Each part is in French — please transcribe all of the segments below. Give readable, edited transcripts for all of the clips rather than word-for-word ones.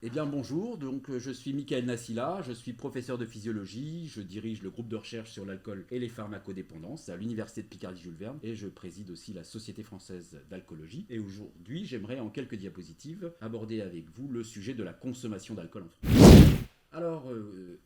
Eh bien bonjour, je suis Michael Nassila, je suis professeur de physiologie, je dirige le groupe de recherche sur l'alcool et les pharmacodépendances à l'Université de Picardie-Jules Verne et je préside aussi la Société française d'alcoolologie. Et aujourd'hui, j'aimerais en quelques diapositives aborder avec vous le sujet de la consommation d'alcool en France. Alors,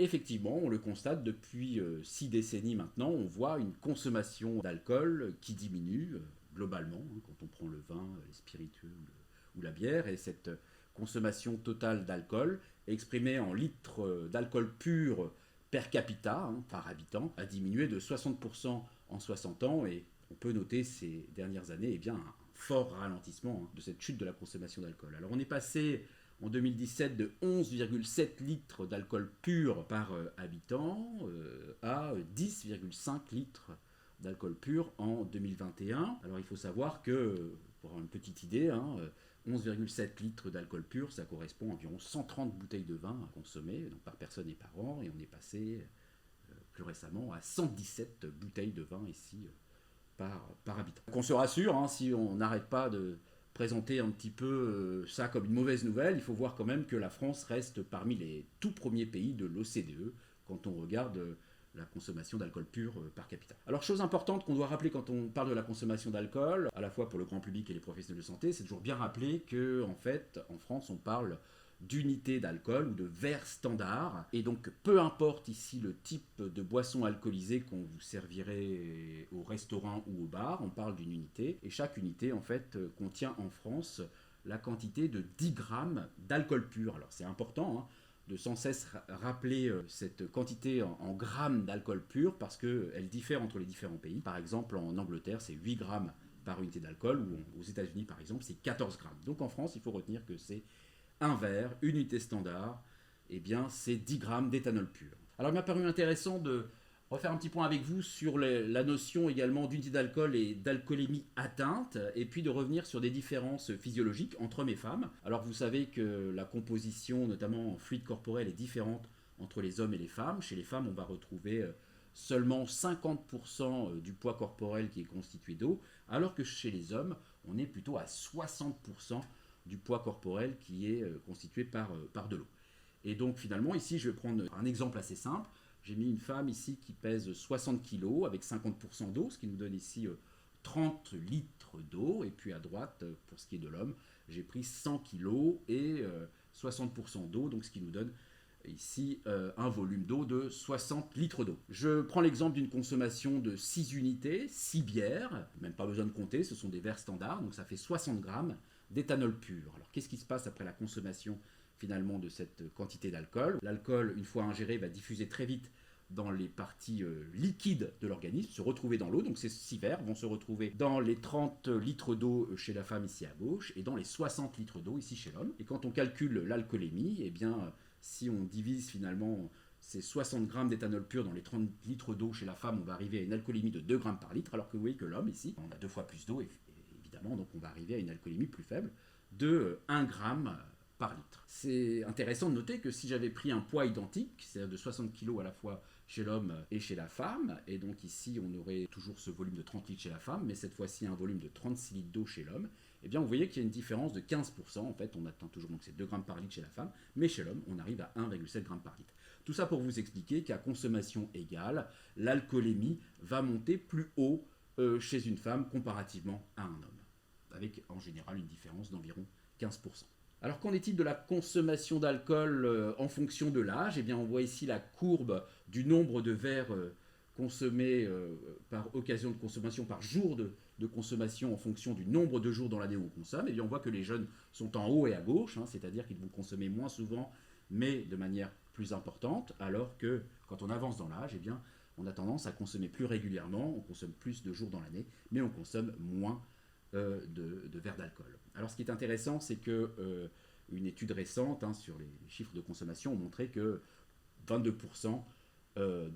effectivement, on le constate depuis 6 décennies maintenant, on voit une consommation d'alcool qui diminue globalement, quand on prend le vin, les spiritueux ou la bière, et cette consommation totale d'alcool, exprimée en litres d'alcool pur per capita, par habitant, a diminué de 60% en 60 ans, et on peut noter ces dernières années un fort ralentissement de cette chute de la consommation d'alcool. Alors on est passé en 2017 de 11,7 litres d'alcool pur par habitant à 10,5 litres d'alcool pur en 2021. Alors il faut savoir que, pour avoir une petite idée, 11,7 litres d'alcool pur, ça correspond à environ 130 bouteilles de vin à consommer donc par personne et par an, et on est passé plus récemment à 117 bouteilles de vin ici par habitant. Qu'on se rassure, si on n'arrête pas de présenter un petit peu ça comme une mauvaise nouvelle, il faut voir quand même que la France reste parmi les tout premiers pays de l'OCDE quand on regarde la consommation d'alcool pur par capita. Alors, chose importante qu'on doit rappeler quand on parle de la consommation d'alcool, à la fois pour le grand public et les professionnels de santé, c'est toujours bien rappeler que, en fait, en France, on parle d'unités d'alcool ou de verres standards. Et donc, peu importe ici le type de boisson alcoolisée qu'on vous servirait au restaurant ou au bar, on parle d'une unité. Et chaque unité, en fait, contient en France la quantité de 10 grammes d'alcool pur. Alors, c'est important, de sans cesse rappeler cette quantité en grammes d'alcool pur parce qu'elle diffère entre les différents pays. Par exemple, en Angleterre, c'est 8 grammes par unité d'alcool, ou aux États-Unis, par exemple, c'est 14 grammes. Donc en France, il faut retenir que c'est un verre, une unité standard, c'est 10 grammes d'éthanol pur. Alors il m'a paru intéressant de refaire un petit point avec vous sur la notion également d'unité d'alcool et d'alcoolémie atteinte, et puis de revenir sur des différences physiologiques entre hommes et femmes. Alors vous savez que la composition, notamment en fluide corporel, est différente entre les hommes et les femmes. Chez les femmes, on va retrouver seulement 50% du poids corporel qui est constitué d'eau, alors que chez les hommes, on est plutôt à 60% du poids corporel qui est constitué par de l'eau. Et donc finalement, ici, je vais prendre un exemple assez simple. J'ai mis une femme ici qui pèse 60 kg avec 50% d'eau, ce qui nous donne ici 30 litres d'eau. Et puis à droite, pour ce qui est de l'homme, j'ai pris 100 kg et 60% d'eau, donc ce qui nous donne ici un volume d'eau de 60 litres d'eau. Je prends l'exemple d'une consommation de 6 unités, 6 bières, même pas besoin de compter, ce sont des verres standards, donc ça fait 60 grammes d'éthanol pur. Alors qu'est-ce qui se passe après la consommation finalement de cette quantité d'alcool? L'alcool, une fois ingéré, va diffuser très vite dans les parties liquides de l'organisme, se retrouver dans l'eau. Donc ces 6 verres vont se retrouver dans les 30 litres d'eau chez la femme ici à gauche et dans les 60 litres d'eau ici chez l'homme. Et quand on calcule l'alcoolémie, si on divise finalement ces 60 grammes d'éthanol pur dans les 30 litres d'eau chez la femme, on va arriver à une alcoolémie de 2 grammes par litre, alors que vous voyez que l'homme ici, on a 2 fois plus d'eau, évidemment, donc on va arriver à une alcoolémie plus faible de 1 gramme par litre. C'est intéressant de noter que si j'avais pris un poids identique, c'est-à-dire de 60 kg à la fois chez l'homme et chez la femme, et donc ici on aurait toujours ce volume de 30 litres chez la femme, mais cette fois-ci un volume de 36 litres d'eau chez l'homme, vous voyez qu'il y a une différence de 15%, en fait on atteint toujours donc ces 2 grammes par litre chez la femme, mais chez l'homme on arrive à 1,7 g par litre. Tout ça pour vous expliquer qu'à consommation égale, l'alcoolémie va monter plus haut chez une femme comparativement à un homme, avec en général une différence d'environ 15%. Alors qu'en est-il de la consommation d'alcool en fonction de l'âge? On voit ici la courbe du nombre de verres consommés par occasion de consommation, par jour de consommation en fonction du nombre de jours dans l'année où on consomme. On voit que les jeunes sont en haut et à gauche, c'est-à-dire qu'ils vont consommer moins souvent, mais de manière plus importante, alors que quand on avance dans l'âge, on a tendance à consommer plus régulièrement, on consomme plus de jours dans l'année, mais on consomme moins de verres d'alcool. Alors ce qui est intéressant, c'est que une étude récente sur les chiffres de consommation ont montré que 22%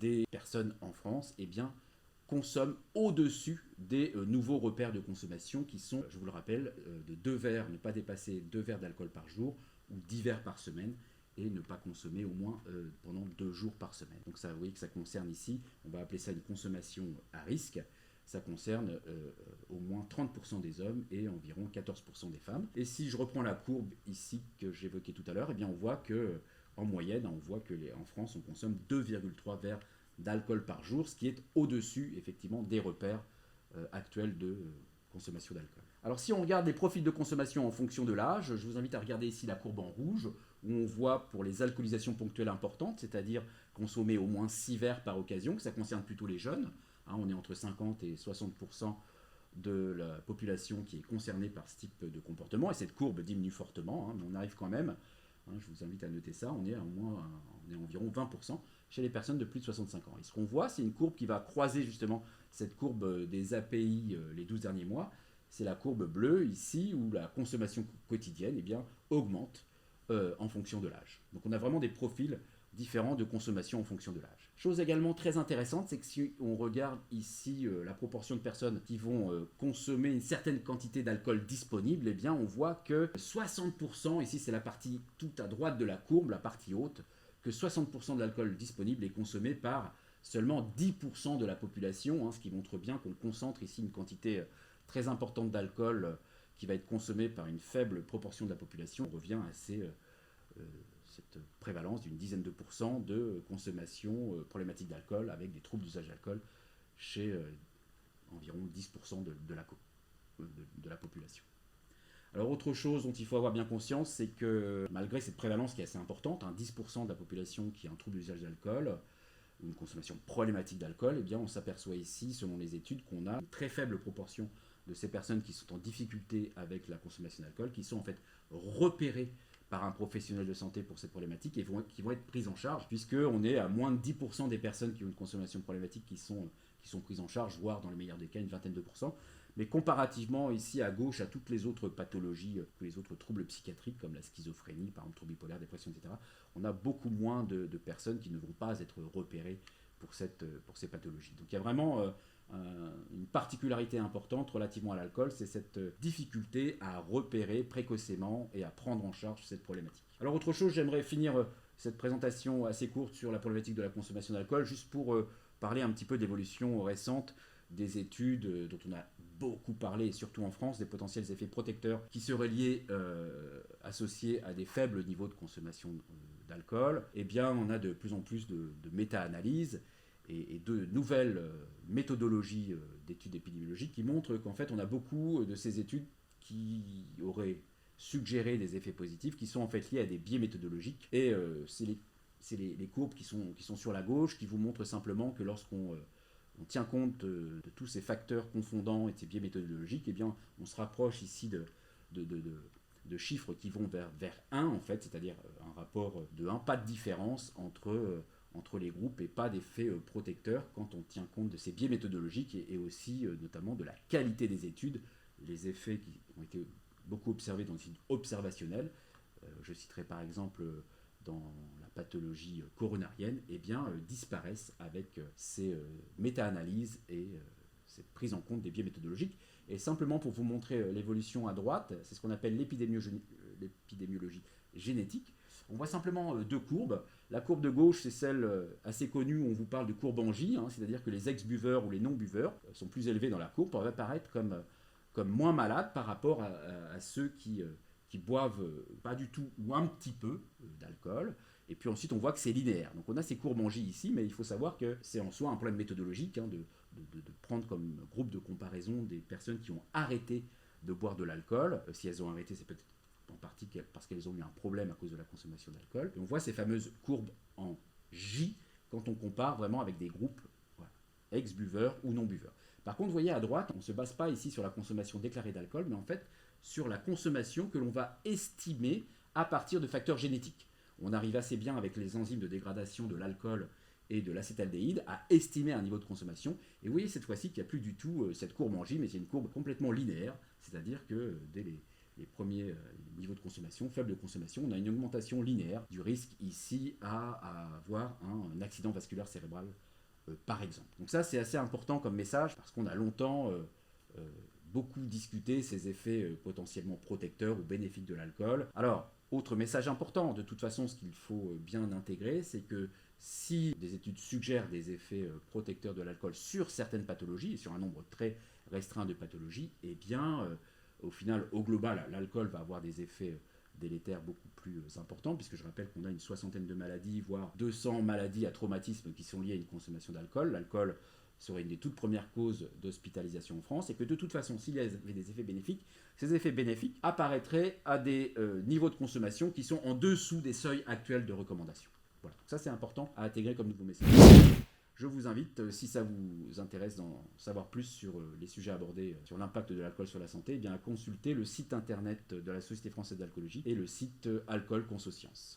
des personnes en France consomment au-dessus des nouveaux repères de consommation qui sont, je vous le rappelle, de 2 verres, ne pas dépasser 2 verres d'alcool par jour ou 10 verres par semaine et ne pas consommer au moins pendant 2 jours par semaine. Donc ça, vous voyez que ça concerne ici, on va appeler ça une consommation à risque. ça concerne au moins 30% des hommes et environ 14% des femmes. Et si je reprends la courbe ici que j'évoquais tout à l'heure, eh bien on voit que en moyenne, on voit que en France, on consomme 2,3 verres d'alcool par jour, ce qui est au-dessus effectivement des repères actuels de consommation d'alcool. Alors si on regarde les profils de consommation en fonction de l'âge, je vous invite à regarder ici la courbe en rouge, où on voit pour les alcoolisations ponctuelles importantes, c'est-à-dire consommer au moins 6 verres par occasion, que ça concerne plutôt les jeunes. On est entre 50 et 60% de la population qui est concernée par ce type de comportement, et cette courbe diminue fortement, mais on arrive quand même, je vous invite à noter ça, on est environ 20% chez les personnes de plus de 65 ans. Et ce qu'on voit, c'est une courbe qui va croiser justement cette courbe des API les 12 derniers mois. C'est la courbe bleue ici, où la consommation quotidienne augmente en fonction de l'âge. Donc on a vraiment des profils différents de consommation en fonction de l'âge. Chose également très intéressante, c'est que si on regarde ici la proportion de personnes qui vont consommer une certaine quantité d'alcool disponible, eh bien on voit que 60%, ici c'est la partie tout à droite de la courbe, la partie haute, que 60% de l'alcool disponible est consommé par seulement 10% de la population, ce qui montre bien qu'on concentre ici une quantité très importante d'alcool qui va être consommée par une faible proportion de la population. On revient à cette prévalence d'une dizaine de pourcents de consommation problématique d'alcool avec des troubles d'usage d'alcool chez environ 10% de la population. Alors autre chose dont il faut avoir bien conscience, c'est que malgré cette prévalence qui est assez importante, 10% de la population qui a un trouble d'usage d'alcool, ou une consommation problématique d'alcool, eh bien on s'aperçoit ici, selon les études, qu'on a une très faible proportion de ces personnes qui sont en difficulté avec la consommation d'alcool, qui sont en fait repérées par un professionnel de santé pour cette problématique et qui vont être prises en charge, puisqu'on est à moins de 10% des personnes qui ont une consommation problématique qui sont prises en charge, voire dans le meilleur des cas une vingtaine de pourcents. Mais comparativement ici à gauche à toutes les autres pathologies, tous les autres troubles psychiatriques comme la schizophrénie, par exemple trouble bipolaire, dépression, etc., on a beaucoup moins de personnes qui ne vont pas être repérées pour ces pathologies. Donc il y a vraiment une particularité importante relativement à l'alcool, c'est cette difficulté à repérer précocement et à prendre en charge cette problématique. Alors autre chose, j'aimerais finir cette présentation assez courte sur la problématique de la consommation d'alcool, juste pour parler un petit peu d'évolution récente des études dont on a beaucoup parlé, et surtout en France, des potentiels effets protecteurs qui seraient liés, associés à des faibles niveaux de consommation d'alcool. Eh bien, on a de plus en plus de méta-analyses et de nouvelles méthodologies d'études épidémiologiques qui montrent qu'en fait, on a beaucoup de ces études qui auraient suggéré des effets positifs qui sont en fait liés à des biais méthodologiques. Et c'est les courbes qui sont sur la gauche qui vous montrent simplement que lorsqu'on on tient compte de tous ces facteurs confondants et de ces biais méthodologiques, eh bien, on se rapproche ici de chiffres qui vont vers 1, en fait, c'est-à-dire un rapport de 1, pas de différence entre les groupes et pas d'effet protecteur quand on tient compte de ces biais méthodologiques et aussi notamment de la qualité des études, les effets qui ont été beaucoup observés dans les études observationnelles. Je citerai par exemple dans la pathologie coronarienne, eh bien, disparaissent avec ces méta-analyses et cette prise en compte des biais méthodologiques. Et simplement pour vous montrer l'évolution à droite, c'est ce qu'on appelle l'épidémiologie génétique. On voit simplement deux courbes. La courbe de gauche, c'est celle assez connue où on vous parle de courbe en J, c'est-à-dire que les ex-buveurs ou les non-buveurs sont plus élevés dans la courbe, peuvent apparaître comme moins malades par rapport à ceux qui boivent pas du tout ou un petit peu d'alcool. Et puis ensuite, on voit que c'est linéaire. Donc on a ces courbes en J ici, mais il faut savoir que c'est en soi un problème méthodologique de prendre comme groupe de comparaison des personnes qui ont arrêté de boire de l'alcool. Si elles ont arrêté, c'est peut-être en partie parce qu'elles ont eu un problème à cause de la consommation d'alcool. Et on voit ces fameuses courbes en J quand on compare vraiment avec des groupes ex-buveurs ou non-buveurs. Par contre, vous voyez à droite, on ne se base pas ici sur la consommation déclarée d'alcool, mais en fait sur la consommation que l'on va estimer à partir de facteurs génétiques. On arrive assez bien avec les enzymes de dégradation de l'alcool et de l'acétaldéhyde à estimer un niveau de consommation. Et vous voyez cette fois-ci qu'il n'y a plus du tout cette courbe en J, mais c'est une courbe complètement linéaire, c'est-à-dire que dès les premiers niveaux de consommation, faible consommation, on a une augmentation linéaire du risque ici à avoir un accident vasculaire cérébral par exemple. Donc ça c'est assez important comme message parce qu'on a longtemps beaucoup discuté ces effets potentiellement protecteurs ou bénéfiques de l'alcool. Alors Autre message important, de toute façon, ce qu'il faut bien intégrer, c'est que si des études suggèrent des effets protecteurs de l'alcool sur certaines pathologies, et sur un nombre très restreint de pathologies, eh bien, au final, au global, l'alcool va avoir des effets délétères beaucoup plus importants, puisque je rappelle qu'on a une soixantaine de maladies, voire 200 maladies à traumatisme qui sont liées à une consommation d'alcool. L'alcool serait une des toutes premières causes d'hospitalisation en France, et que de toute façon, s'il y avait des effets bénéfiques, ces effets bénéfiques apparaîtraient à des niveaux de consommation qui sont en dessous des seuils actuels de recommandation. Voilà, donc ça c'est important à intégrer comme nouveau message. Je vous invite, si ça vous intéresse d'en savoir plus sur les sujets abordés sur l'impact de l'alcool sur la santé, eh bien, à consulter le site internet de la Société française d'alcoolologie et le site Alcool Consocience.